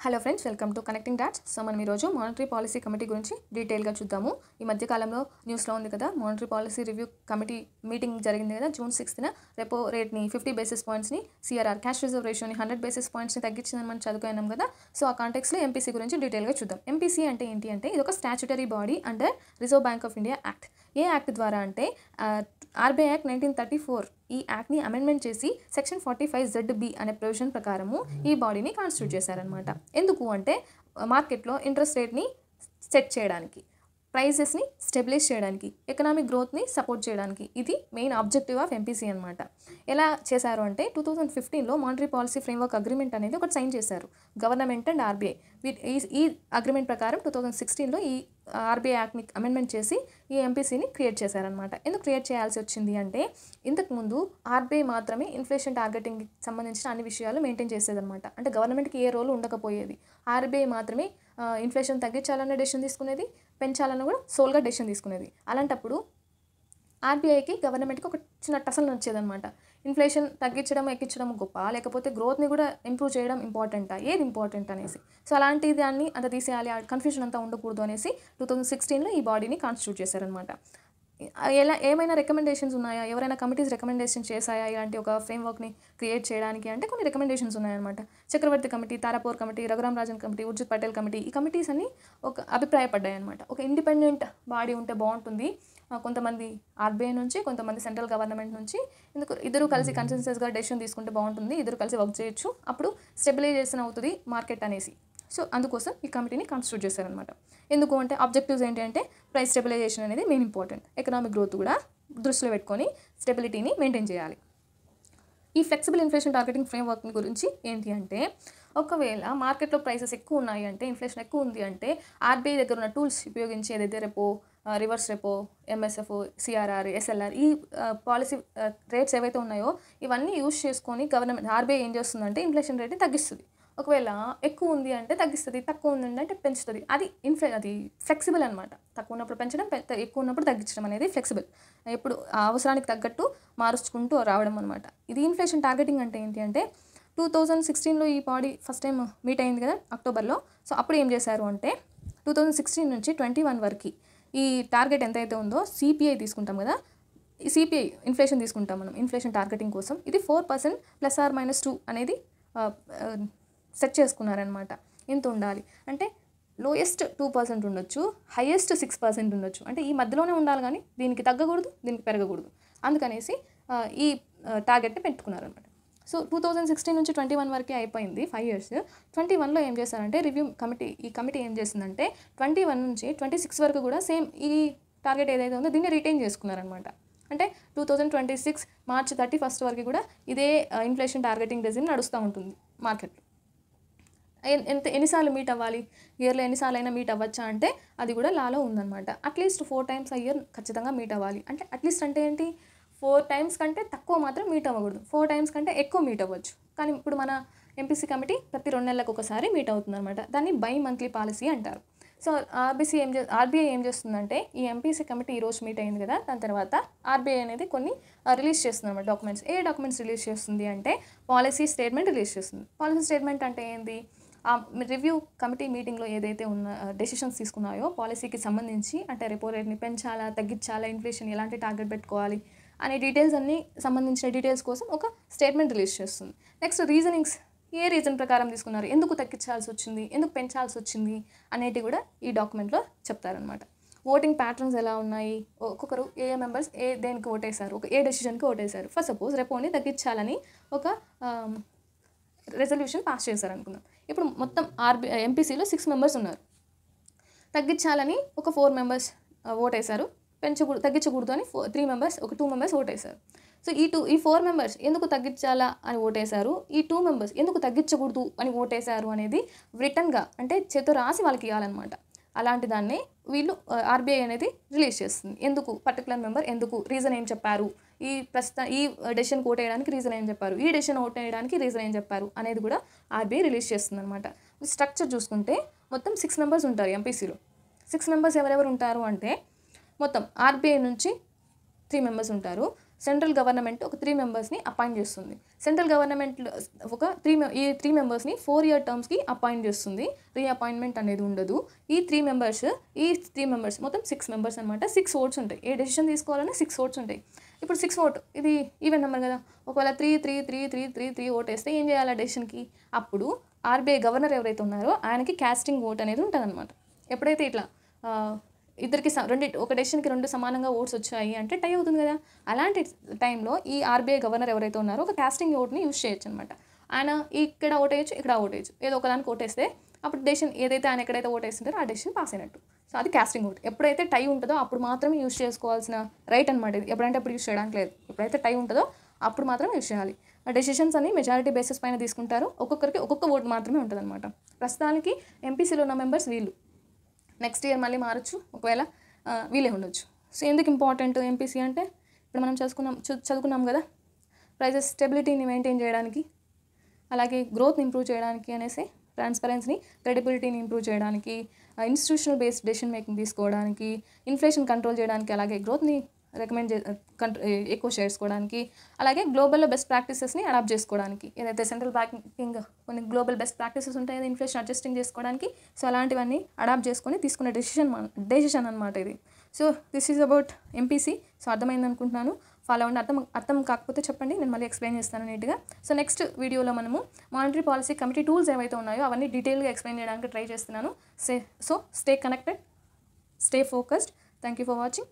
Hello friends, welcome to connecting dots. So మనం ఈరోజు monetary policy committee గురించి డీటెయిల్గా చూద్దాము. ఈ మధ్యకాలంలో న్యూస్లో ఉంది కదా, monetary policy review committee meeting జరిగింది కదా June 6th. రెపో రేట్ని 50 బేసిస్ పాయింట్స్ని, సిఆర్ఆర్ క్యాష్ రిజర్వ్ రేషియోని 100 బేసిస్ పాయింట్స్ని తగ్గించిందని మనం చదువుకున్నాం కదా. సో ఆ కాంటెక్స్లో ఎంపీసీ గురించి డీటెయిల్గా చూద్దాం. ఎంపీసీ అంటే ఏంటి అంటే, ఇది ఒక statutory body under reserve bank of India act. A act ద్వారా అంటే ఆర్బీఐ యాక్ట్ 1934 ఈ యాక్ట్ని అమెండ్మెంట్ చేసి సెక్షన్ 45ZB అనే ప్రొవిజన్ ప్రకారము ఈ బాడీని కాన్స్టిట్యూట్ చేశారనమాట. ఎందుకు అంటే మార్కెట్లో ఇంట్రెస్ట్ రేట్ని సెట్ చేయడానికి, ప్రైజెస్ని స్టెబిలైజ్ చేయడానికి, ఎకనామిక్ గ్రోత్ని సపోర్ట్ చేయడానికి. ఇది మెయిన్ ఆబ్జెక్టివ్ ఆఫ్ ఎంపీసీ అనమాట. ఎలా చేశారు అంటే 2015లో మానిటరీ పాలసీ ఫ్రేమ్వర్క్ అగ్రిమెంట్ అనేది ఒకటి సైన్ చేశారు గవర్నమెంట్ అండ్ ఆర్బీఐ. ఈ అగ్రిమెంట్ ప్రకారం 2016లో ఈ ఆర్బీఐ యాక్ట్ని అమెండ్మెంట్ చేసి ఈ ఎంపీసీని క్రియేట్ చేశారనమాట. ఎందుకు క్రియేట్ చేయాల్సి వచ్చింది అంటే, ఇంతకుముందు ఆర్బీఐ మాత్రమే ఇన్ఫ్లేషన్ టార్గెటింగ్కి సంబంధించిన అన్ని విషయాలు మెయింటైన్ చేసేదన్నమాట. అంటే గవర్నమెంట్కి ఏ రోల్ ఉండకపోయేది. ఆర్బీఐ మాత్రమే ఇన్ఫ్లేషన్ తగ్గించాలన్న డెసిషన్ తీసుకునేది, పెంచాలన్న కూడా సోల్గా డెసిషన్ తీసుకునేది. అలాంటప్పుడు ఆర్బీఐకి గవర్నమెంట్కి ఒక చిన్న టసల్ నచ్చేదన్నమాట. ఇన్ఫ్లేషన్ తగ్గించడం ఎక్కించడం గొప్ప, లేకపోతే గ్రోత్ని కూడా ఇంప్రూవ్ చేయడం ఇంపార్టెంటా, ఏది ఇంపార్టెంట్ అనేసి. సో అలాంటి దాన్ని అంత తీసేయాలి, కన్ఫ్యూజన్ అంతా ఉండకూడదు అనేసి 2016లో ఈ బాడీని కాన్స్టిట్యూట్ చేశారనమాట. ఏమైనా రికమెండేషన్స్ ఉన్నాయా, ఎవరైనా కమిటీస్ రికమెండేషన్ చేశాయా ఇలాంటి ఒక ఫ్రేమ్వర్క్ని క్రియేట్ చేయడానికి అంటే కొన్ని రికమెండేషన్స్ ఉన్నాయన్నమాట. Chakravarthy committee, Tarapore committee, Raghuram Rajan committee, Urjit Patel committee, ఈ కమిటీస్ అన్ని ఒక అభిప్రాయపడ్డాయి అనమాట. ఒక ఇండిపెండెంట్ బాడీ ఉంటే బాగుంటుంది. కొంతమంది ఆర్బీఐ నుంచి, కొంతమంది సెంట్రల్ గవర్నమెంట్ నుంచి, ఇద్దరు కలిసి కన్సెన్సస్గా డెసిషన్ తీసుకుంటే బాగుంటుంది, ఇద్దరు కలిసి వర్క్ చేయొచ్చు, అప్పుడు స్టెబిలైజేషన్ అవుతుంది మార్కెట్ అనేసి. సో అందుకోసం ఈ కమిటీని కాన్స్టిట్యూట్ చేశారనమాట. ఎందుకు అంటే ఆబ్జెక్టివ్స్ ఏంటి అంటే, ప్రైస్ స్టెబిలైజేషన్ అనేది మెయిన్ ఇంపార్టెంట్, ఎకనామిక్ గ్రోత్ కూడా దృష్టిలో పెట్టుకొని స్టెబిలిటీని మెయింటైన్ చేయాలి. ఈ ఫ్లెక్సిబుల్ ఇన్ఫ్లేషన్ టార్గెటింగ్ ఫ్రేమ్వర్క్ గురించి ఏంటి అంటే, ఒకవేళ మార్కెట్లో ప్రైసెస్ ఎక్కువ ఉన్నాయి అంటే, ఇన్ఫ్లేషన్ ఎక్కువ ఉంది అంటే, ఆర్బీఐ దగ్గర ఉన్న టూల్స్ ఉపయోగించి ఏదైతే repo, reverse repo, MSF, CRR, SLR, ఈ పాలసీ రేట్స్ ఏవైతే ఉన్నాయో ఇవన్నీ యూజ్ చేసుకొని గవర్నమెంట్ ఆర్బీఐ ఏం చేస్తుందంటే ఇన్ఫ్లేషన్ రేట్ని తగ్గిస్తుంది. ఒకవేళ ఎక్కువ ఉంది అంటే తగ్గిస్తుంది, తక్కువ ఉంది అంటే పెంచుతుంది. అది అది ఫ్లెక్సిబుల్ అనమాట. తక్కువ ఉన్నప్పుడు పెంచడం, ఎక్కువ ఉన్నప్పుడు తగ్గించడం అనేది ఫ్లెక్సిబుల్. ఎప్పుడు అవసరానికి తగ్గట్టు మారుచుకుంటూ రావడం అనమాట. ఇది ఇన్ఫ్లేషన్ టార్గెటింగ్ అంటే ఏంటి అంటే, 2016లో ఈ బాడీ ఫస్ట్ టైం మీట్ అయింది కదా అక్టోబర్లో. సో అప్పుడు ఏం చేశారు అంటే 2016 నుంచి 21 వరకు ఈ టార్గెట్ ఎంతైతే ఉందో సిపిఐ తీసుకుంటాం కదా, ఈ సిపిఐ ఇన్ఫ్లేషన్ తీసుకుంటాం మనం ఇన్ఫ్లేషన్ టార్గెటింగ్ కోసం. ఇది 4% +or-2 అనేది సెట్ చేసుకున్నారనమాట. ఎంత ఉండాలి అంటే, లోయెస్ట్ 2% ఉండొచ్చు, హైయెస్ట్ 6% ఉండొచ్చు. అంటే ఈ మధ్యలోనే ఉండాలి, కానీ దీనికి తగ్గకూడదు, దీనికి పెరగకూడదు. అందుకనేసి ఈ టార్గెట్ని పెట్టుకున్నారనమాట. సో 2016 నుంచి 21 వరకే అయిపోయింది, 5 years. 21లో ఏం చేశారంటే ఈ కమిటీ ఏం చేసిందంటే 21 నుంచి 26 వరకు కూడా సేమ్ ఈ టార్గెట్ ఏదైతే ఉందో దీన్ని రిటైన్ చేసుకున్నారనమాట. అంటే 2026 March 31 వరకు కూడా ఇదే ఇన్ఫ్లేషన్ టార్గెటింగ్ రెజిమ్ నడుస్తూ ఉంటుంది మార్కెట్లో. ఎన్నిసార్లు మీట్ అవ్వాలి, ఇయర్లో ఎన్నిసార్లు అయినా మీట్ అవ్వచ్చా అంటే అది కూడా లాలో ఉందన్నమాట. అట్లీస్ట్ 4 times a year ఖచ్చితంగా మీట్ అవ్వాలి. అంటే అట్లీస్ట్ అంటే ఏంటి, 4 times కంటే తక్కువ మాత్రం మీట్ అవ్వకూడదు, 4 times కంటే ఎక్కువ మీట్ అవ్వచ్చు. కానీ ఇప్పుడు మన ఎంపీసీ కమిటీ ప్రతి 2 నెలలకు ఒకసారి మీట్ అవుతుంది అనమాట. దాన్ని బై మంత్లీ పాలసీ అంటారు. సో ఆర్బీఐ ఏం చేస్తుందంటే, ఈ ఎంపీసీ కమిటీ ఈరోజు మీట్ అయింది కదా, దాని తర్వాత ఆర్బీఐ అనేది కొన్ని రిలీజ్ చేస్తుంది అనమాట డాక్యుమెంట్స్. ఏ డాక్యుమెంట్స్ రిలీజ్ చేస్తుంది అంటే, పాలసీ స్టేట్మెంట్ రిలీజ్ చేస్తుంది. పాలసీ స్టేట్మెంట్ అంటే ఏంది, రివ్యూ కమిటీ మీటింగ్లో ఏదైతే ఉన్న డెసిషన్స్ తీసుకున్నాయో పాలసీకి సంబంధించి, అంటే రెపో రేట్ని పెంచాలా, తగ్గించాలా, ఇన్ఫ్లేషన్ ఎలాంటి టార్గెట్ పెట్టుకోవాలి అనే డీటెయిల్స్ అన్నీ సంబంధించిన డీటెయిల్స్ కోసం ఒక స్టేట్మెంట్ రిలీజ్ చేస్తుంది. నెక్స్ట్ రీజనింగ్స్, ఏ రీజన్ ప్రకారం తీసుకున్నారు, ఎందుకు తగ్గించాల్సి వచ్చింది, ఎందుకు పెంచాల్సి వచ్చింది అనేటి కూడా ఈ డాక్యుమెంట్లో చెప్తారనమాట. ఓటింగ్ ప్యాటర్న్స్ ఎలా ఉన్నాయి, ఒక్కొక్కరు ఏ మెంబర్స్ దేనికి ఓటేశారు, ఏ డెసిషన్కి ఓటేశారు. ఫర్ సపోజ్ రెపోని తగ్గించాలని ఒక రెజల్యూషన్ పాస్ చేశారు అనుకుందాం. ఇప్పుడు మొత్తం ఎంపీసీలో 6 members ఉన్నారు. తగ్గించాలని ఒక 4 members ఓటేశారు, తగ్గించకూడదు అని 3 members, ఒక 2 members ఓటేశారు. సో ఈ 4 members ఎందుకు తగ్గించాలా అని ఓటేశారు, ఈ 2 members ఎందుకు తగ్గించకూడదు అని ఓటేశారు అనేది రిటర్న్గా, అంటే చేతో రాసి వాళ్ళకి ఇవ్వాలన్నమాట. అలాంటి దాన్నే వీళ్ళు ఆర్బీఐ అనేది రిలీజ్ చేస్తుంది. ఎందుకు పర్టికులర్ మెంబర్, ఎందుకు రీజన్ ఏం చెప్పారు, ఈ డెసిషన్ ఓట్ వేయడానికి రీజన్ ఏం చెప్పారు, ఈ డెసిషన్ ఓట్ వేయడానికి రీజన్ ఏం చెప్పారు అనేది కూడా ఆర్బీఐ రిలీజ్ చేస్తుంది అనమాట. స్ట్రక్చర్ చూసుకుంటే మొత్తం 6 members ఉంటారు ఎంపీసీలో. 6 members ఎవరెవరు ఉంటారు అంటే, మొత్తం ఆర్బీఐ నుంచి 3 members ఉంటారు, సెంట్రల్ గవర్నమెంట్ ఒక 3 మెంబర్స్ని అపాయింట్ చేస్తుంది. సెంట్రల్ గవర్నమెంట్ ఈ 3 మెంబర్స్ని 4-year టర్మ్స్కి అపాయింట్ చేస్తుంది. రీఅపాయింట్మెంట్ అనేది ఉండదు. ఈ 3 మెంబర్స్ మొత్తం 6 మెంబర్స్ అనమాట. 6 ఓట్స్ ఉంటాయి. ఏ డెసిషన్ తీసుకోవాలన్నా 6 ఓట్స్ ఉంటాయి. ఇప్పుడు 6 ఓట్ ఇది ఈవెన్ నెంబర్ కదా, ఒకవేళ 3 ఓట్ వేస్తే ఏం చేయాలి ఆ డెసిషన్కి? అప్పుడు ఆర్బీఐ గవర్నర్ ఎవరైతే ఉన్నారో ఆయనకి క్యాస్టింగ్ ఓట్ అనేది ఉంటుంది అనమాట. ఎప్పుడైతే ఇట్లా ఇద్దరికి ఒక డెసిషన్కి 2 సమానంగా ఓట్స్ వచ్చాయి అంటే టై అవుతుంది కదా. అలాంటి టైంలో ఈ ఆర్బీఐ గవర్నర్ ఎవరైతే ఉన్నారో ఒక క్యాస్టింగ్ ఓట్ని యూజ్ చేయొచ్చు అనమాట. ఆయన ఇక్కడ ఓటేయచ్చు, ఇక్కడ ఓటేయచ్చు, ఏదో ఒకదానికి ఓటేస్తే అప్పుడు డెసిషన్ ఏదైతే ఆయన ఎక్కడైతే ఓటేస్తుంటారో ఆ డెసిషన్ పాస్ అయినట్టు. సో అది క్యాస్టింగ్ ఓట్. ఎప్పుడైతే టై ఉంటుందో అప్పుడు మాత్రమే యూజ్ చేసుకోవాల్సిన రైట్ అనమాట ఇది. ఎప్పుడంటే అప్పుడు యూజ్ చేయడానికి లేదు. ఎప్పుడైతే టై ఉంటుందో అప్పుడు మాత్రమే యూజ్ చేయాలి. ఆ డెసిషన్స్ అన్ని మెజారిటీ బేసిస్ పైన తీసుకుంటారు. ఒక్కొక్కరికి ఒక్కొక్క ఓటు మాత్రమే ఉంటుంది అనమాట. ప్రస్తుతానికి ఎంపీసీలో ఉన్న మెంబర్స్ వీళ్ళు. నెక్స్ట్ ఇయర్ మళ్ళీ మారచ్చు, ఒకవేళ వీళ్ళే ఉండొచ్చు. సో ఎందుకు ఇంపార్టెంట్ ఎంపీసీ అంటే ఇప్పుడు మనం చదువుకున్నాం కదా, ప్రైజెస్ స్టెబిలిటీని మెయింటైన్ చేయడానికి, అలాగే గ్రోత్ని ఇంప్రూవ్ చేయడానికి అనేసి, ట్రాన్స్పరెన్సీని క్రెడిబిలిటీని ఇంప్రూవ్ చేయడానికి, ఇన్స్టిట్యూషనల్ బేస్డ్ డెసిషన్ మేకింగ్ తీసుకోవడానికి, ఇన్ఫ్లేషన్ కంట్రోల్ చేయడానికి, అలాగే గ్రోత్ని ఎక్కువ చేసుకోవడానికి, అలాగే గ్లోబల్లో బెస్ట్ ప్రాక్టీసెస్ని అడాప్ట్ చేసుకోవడానికి, ఏదైతే సెంట్రల్ బ్యాంకింగ్ కొన్ని గ్లోబల్ బెస్ట్ ప్రాక్టీసెస్ ఉంటాయి కదా ఇన్ఫ్లేషన్ అడ్జస్టింగ్ చేసుకోవడానికి. సో అలాంటివన్నీ అడాప్ట్ చేసుకొని తీసుకునే డెసిషన్ అనమాట ఇది. So this is about MPC. So అర్థమైంది అనుకుంటున్నాను. ఫాలో అవ్వండి. అర్థం కాకపోతే చెప్పండి, నేను మళ్ళీ ఎక్స్ప్లెయిన్ చేస్తాను నీట్గా. సో నెక్స్ట్ వీడియోలో మనము మానిటరీ పాలసీ కమిటీ టూల్స్ ఏవైతే ఉన్నాయో అవన్నీ డీటెయిల్గా ఎక్స్ప్లెయిన్ చేయడానికి ట్రై చేస్తున్నాను. So stay connected, stay focused. Thank you for watching.